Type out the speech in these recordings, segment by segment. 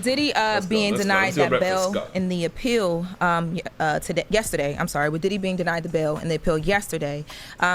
Diddy being denied that bail in the appeal yesterday. I'm sorry, with Diddy being denied the bail in the appeal yesterday,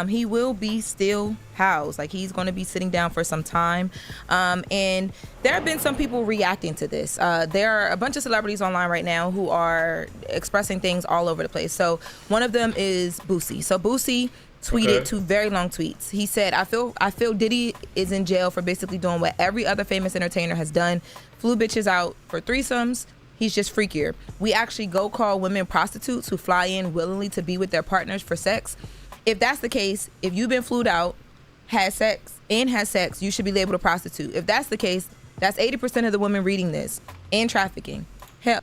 he will be still housed. Like, he's going to be sitting down for some time. And there have been some people reacting to this. There are a bunch of celebrities online right now who are expressing things all over the place. So one of them is Boosie. So Boosie tweeted two very long tweets. He said, I feel Diddy is in jail for basically doing what every other famous entertainer has done. Flew bitches out for threesomes. He's just freakier. We actually go call women prostitutes who fly in willingly to be with their partners for sex. If that's the case, if you've been flued out, had sex, you should be labeled a prostitute. If that's the case, that's 80% of the women reading this and trafficking. Hell.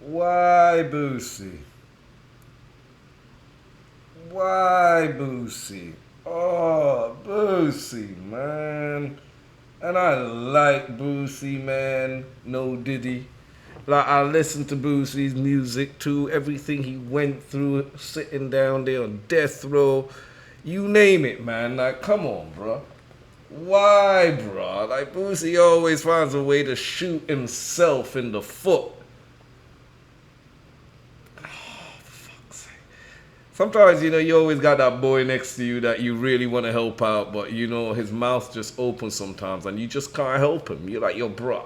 Why Boosie? Why Boosie? Oh, Boosie, man. And I like Boosie, man. No Diddy. Like, I listen to Boosie's music too. Everything he went through, sitting down there on death row. You name it, man. Like, come on, bro. Why, bro? Like, Boosie always finds a way to shoot himself in the foot. Sometimes, you know, you always got that boy next to you that you really want to help out, but, you know, his mouth just opens sometimes and you just can't help him. You're like, yo, bro,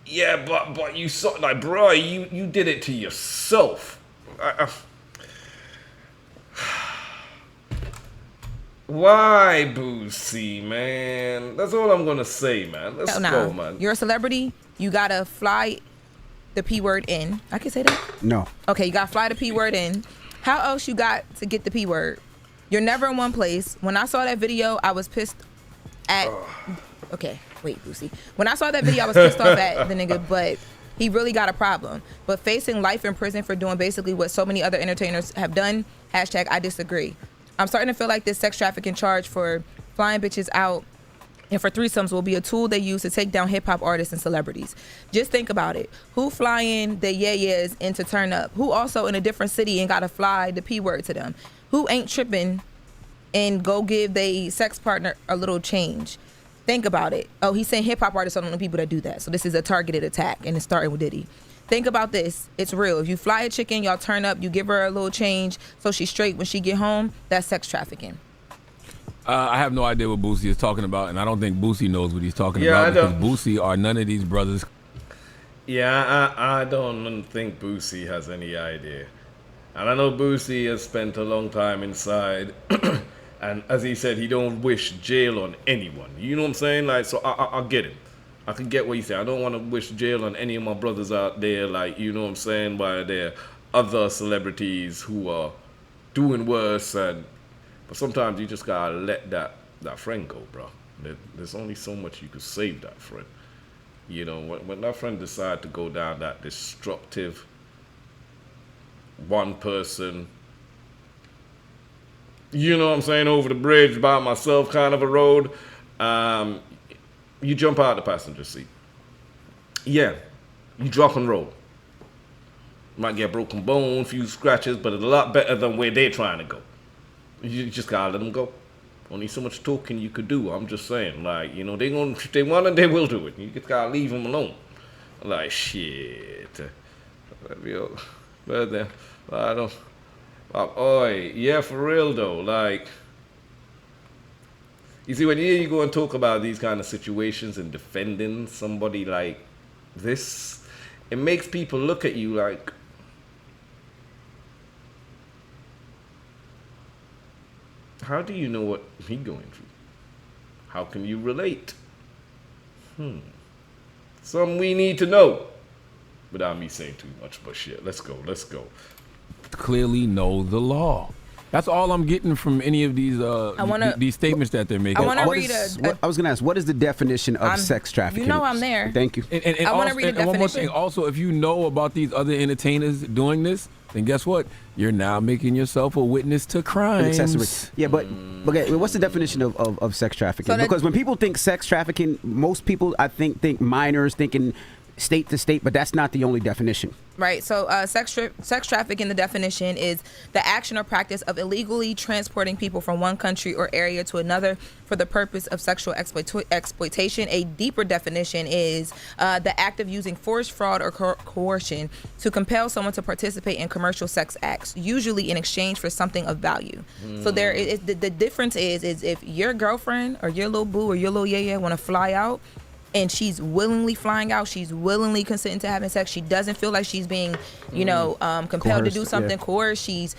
yeah, but you saw, like, bro, you did it to yourself. Why, Boosie, man? That's all I'm going to say, man. Let's go, man. You're a celebrity. You got to fly the P word in. I can say that? No. Okay, you got to fly the P word in. How else you got to get the P word? You're never in one place. When I saw that video, I was pissed at... Okay, wait, Boosie. When I saw that video, I was pissed off at the nigga, but he really got a problem. But facing life in prison for doing basically what so many other entertainers have done, hashtag I disagree. I'm starting to feel like this sex trafficking charge for flying bitches out and for threesomes will be a tool they use to take down hip-hop artists and celebrities. Just think about it. Who flying the yeah-yeahs in to turn up? Who also in a different city and got to fly the P-word to them? Who ain't tripping and go give they sex partner a little change? Think about it. Oh, he's saying hip-hop artists are the only people that do that. So this is a targeted attack, and it's starting with Diddy. Think about this. It's real. If you fly a chicken, y'all turn up, you give her a little change so she's straight when she get home, that's sex trafficking. I have no idea what Boosie is talking about, and I don't think Boosie knows what he's talking about because Boosie are none of these brothers. Yeah, I don't think Boosie has any idea. And I know Boosie has spent a long time inside, and as he said, he don't wish jail on anyone. You know what I'm saying? Like, so I get it. I can get what you say. I don't want to wish jail on any of my brothers out there, like, you know what I'm saying, by there other celebrities who are doing worse but sometimes you just gotta let that friend go, bro. There's only so much you could save that friend. You know, when that friend decided to go down that destructive, one person, you know what I'm saying, over the bridge by myself kind of a road, you jump out the passenger seat. Yeah, you drop and roll. Might get a broken bone, few scratches, but it's a lot better than where they're trying to go. You just gotta let them go. Only so much talking you could do. I'm just saying, like, you know, if they want it, they will do it. You just gotta leave them alone. Like, shit. I don't. Oi, yeah, for real though. Like, you see, when you go and talk about these kind of situations and defending somebody like this, it makes people look at you like, how do you know what he's going through? How can you relate? Something we need to know. Without me saying too much, but shit, let's go. Clearly know the law. That's all I'm getting from any of these these statements that they're making. I want to read I was going to ask, what is the definition of sex trafficking? You know I'm there. Thank you. And I want to read the definition. One more thing. Also, if you know about these other entertainers doing this, then guess what? You're now making yourself a witness to crimes. Yeah, but okay, what's the definition of sex trafficking? Because when people think sex trafficking, most people, I think minors, thinking state to state, but that's not the only definition. Right. So sex trafficking, the definition is the action or practice of illegally transporting people from one country or area to another for the purpose of sexual exploitation. A deeper definition is the act of using force, fraud, or coercion to compel someone to participate in commercial sex acts, usually in exchange for something of value. So there is the difference is if your girlfriend or your little boo or your little yaya want to fly out, and she's willingly flying out, she's willingly consenting to having sex, she doesn't feel like she's being, compelled to do something, coerced, she's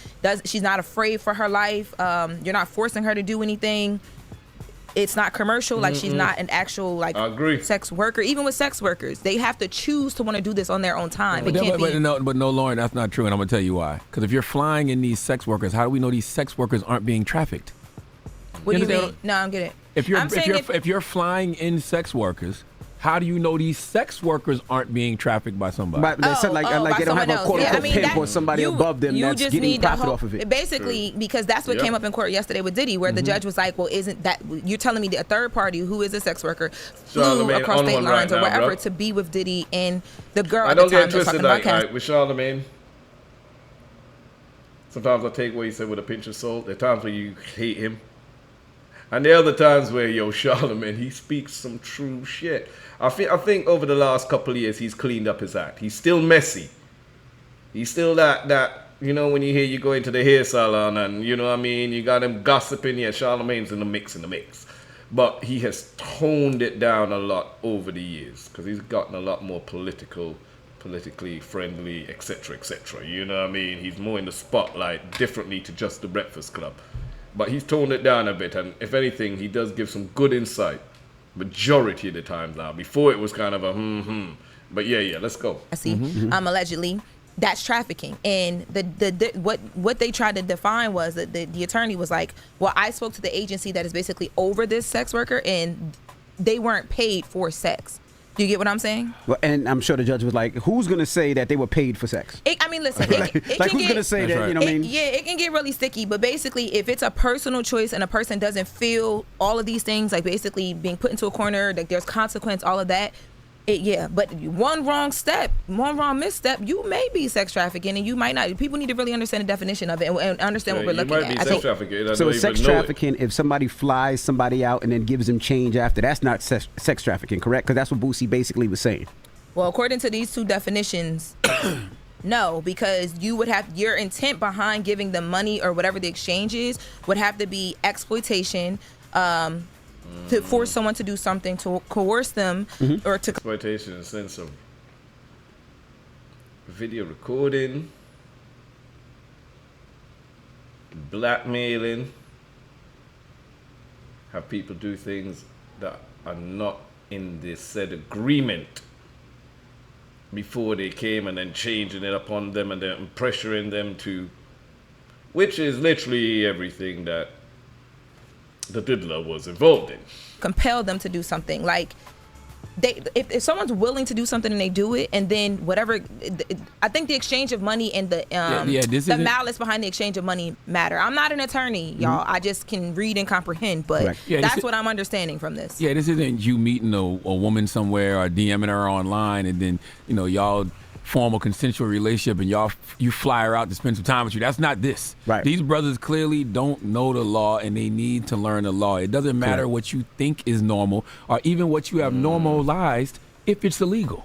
not afraid for her life, you're not forcing her to do anything, it's not commercial, like she's not an actual sex worker. Even with sex workers, they have to choose to want to do this on their own time. But no, Lauren, that's not true, and I'm gonna tell you why. Because if you're flying in these sex workers, how do we know these sex workers aren't being trafficked? What do you mean? No, I don't get it. If you're flying in sex workers, how do you know these sex workers aren't being trafficked by somebody? But they said like they don't have a quote-unquote pimp or somebody above them that's getting profit off of it. Basically, because that's what came up in court yesterday with Diddy, where the judge was like, well, isn't that, you're telling me that a third party who is a sex worker flew across state lines or wherever to be with Diddy, and the girl at the time was talking about with Charlamagne, sometimes I take what he said with a pinch of salt. There are times where you hate him. And the other times where, Charlamagne, he speaks some true shit. I think over the last couple of years, he's cleaned up his act. He's still messy. He's still that when you go into the hair salon and, you got him gossiping. Yeah, Charlamagne's in the mix. But he has toned it down a lot over the years because he's gotten a lot more politically friendly, etc., etc. You know what I mean? He's more in the spotlight differently to just the Breakfast Club. But he's toned it down a bit, and if anything, he does give some good insight. Majority of the times now. Before it was kind of a But yeah, let's go. I see. Allegedly, that's trafficking, and what they tried to define was that the attorney was like, well, I spoke to the agency that is basically over this sex worker, and they weren't paid for sex. Do you get what I'm saying? Well, and I'm sure the judge was like, who's going to say that they were paid for sex? Listen, who's going to say that, what I mean? Yeah, it can get really sticky, but basically, if it's a personal choice and a person doesn't feel all of these things, like basically being put into a corner, like there's consequence, all of that, but one wrong misstep, you may be sex trafficking, and you might not. People need to really understand the definition of it and understand what we're looking at. Sex trafficking. So sex trafficking, if somebody flies somebody out and then gives them change after, that's not sex trafficking, correct? Because that's what Boosie basically was saying. Well, according to these two definitions, no, because you would have your intent behind giving them money or whatever the exchange is would have to be exploitation. To force someone to do something, to coerce them, or to exploitation in the sense of video recording, blackmailing, have people do things that are not in the said agreement before they came, and then changing it upon them and then pressuring them to, which is literally everything that the diddler was involved in. Compel them to do something. Like, if someone's willing to do something and they do it, and then whatever, I think the exchange of money and the malice behind the exchange of money matter. I'm not an attorney, y'all. I just can read and comprehend, but that's what I'm understanding from this. Yeah, this isn't you meeting a woman somewhere or DMing her online, and then y'all form a consensual relationship and you fly her out to spend some time with you. That's not this. Right. These brothers clearly don't know the law, and they need to learn the law. It doesn't matter what you think is normal or even what you have normalized if it's illegal.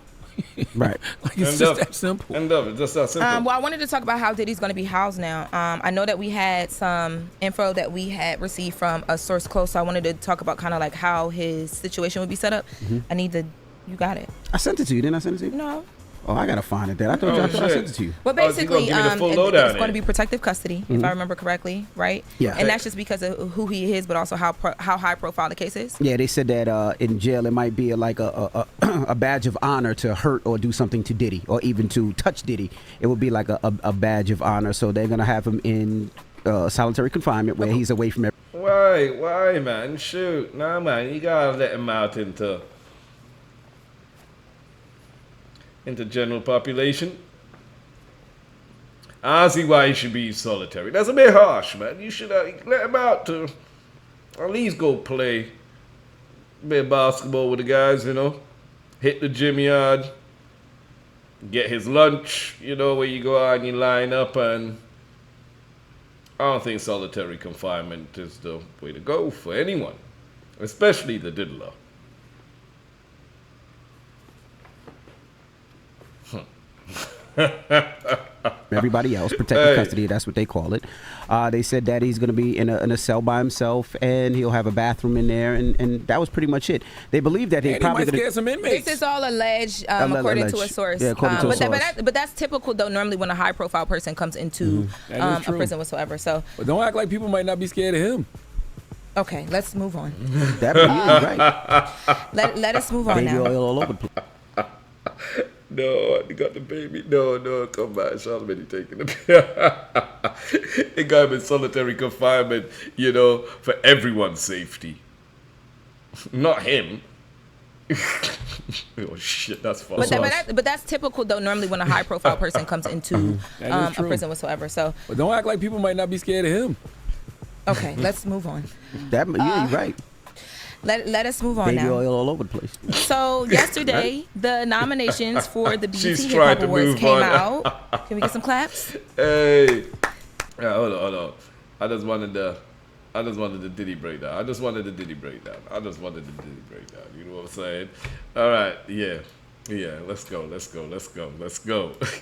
Right. Like, it's just that simple. Just that simple. Well, I wanted to talk about how Diddy's going to be housed now. I know that we had some info that we had received from a source close, so I wanted to talk about kind of like how his situation would be set up. You got it. I sent it to you. Didn't I send it to you? No. Oh, I gotta find it. I thought I sent it to you. Well, basically, it's going to be protective custody, if I remember correctly, right? Yeah. And that's just because of who he is, but also how high profile the case is. Yeah, they said that in jail it might be like a badge of honor to hurt or do something to Diddy, or even to touch Diddy. It would be like a badge of honor. So they're gonna have him in solitary confinement where he's away from everything. Why, man? Shoot, nah, man, you gotta let him out into general population. I see why he should be solitary. That's a bit harsh, man. You should let him out to at least go play a bit of basketball with the guys, hit the gym yard, get his lunch, you know, where you go out and you line up, and I don't think solitary confinement is the way to go for anyone, especially the diddler. Everybody else, protective custody, that's what they call it. They said that he's going to be in a cell by himself, and he'll have a bathroom in there, and that was pretty much it. They believe that he probably might going scare some inmates. This is all alleged, according to a source. Yeah, according to a source. But that's typical, though, normally when a high-profile person comes into a prison whatsoever. So, But don't act like people might not be scared of him. okay, let's move on. That is right. Let us move on Baby now. oil all over the place. No, you got the baby. No, come back. Charlamagne taking the baby. It got him in solitary confinement, you know, for everyone's safety. Not him. Oh, shit, that's false. But that's typical, though, normally when a high-profile person comes into a prison whatsoever. So, But don't act like people might not be scared of him. okay, let's move on. Yeah, you're right. Let us move on Baby now. oil all over the place. So yesterday, the nominations for the BET She's Hip trying Hop to Awards move came on. out. Can we get some claps? Hey. Yeah, hold on. I just wanted the Diddy breakdown. I just wanted the Diddy breakdown. You know what I'm saying? All right, yeah. Let's go.